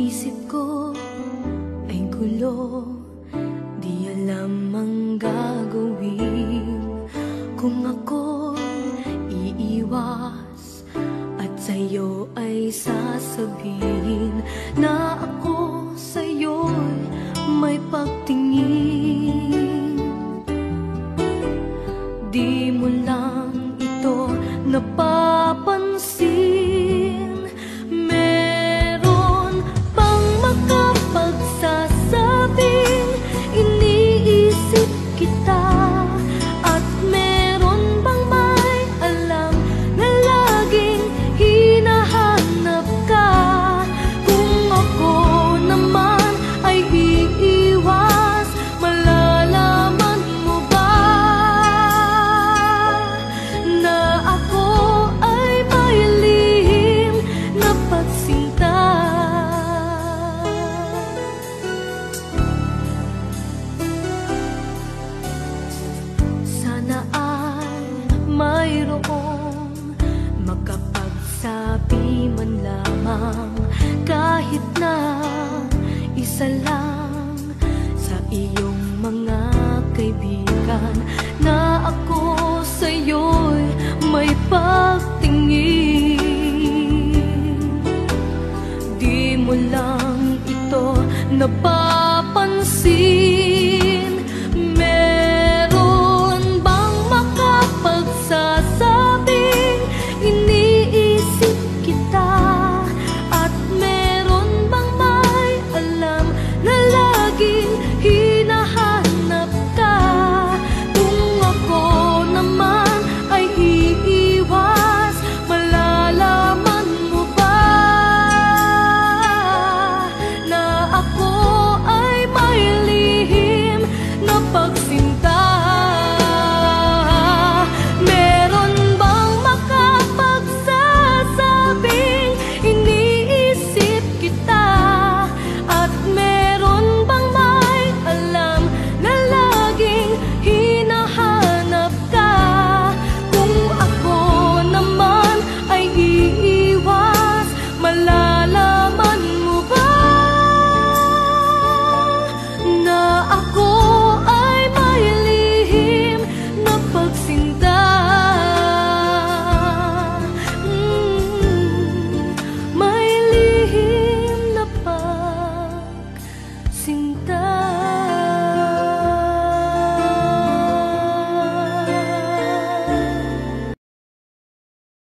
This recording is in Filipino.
Isip ko ay gulo, di alam ang gagawin. Kung ako iiwas at sa'yo ay sasabihin na ako sa'yo'y may pagtingin. Di mo lang ito napapansin. Meron pang makapagsasabing iniisip kita. At meron bang may alam na laging hinahanap ka. Kung ako naman ay iiwas, malalaman mo ba na ako ay may lihim na pagsinta? Sana ay mayroong makapagsabi man lamang, kahit na isa lang sa iyong mga kaibigan, na ako sa'yo'y may pagtingin. Di mo lang ito napapansin.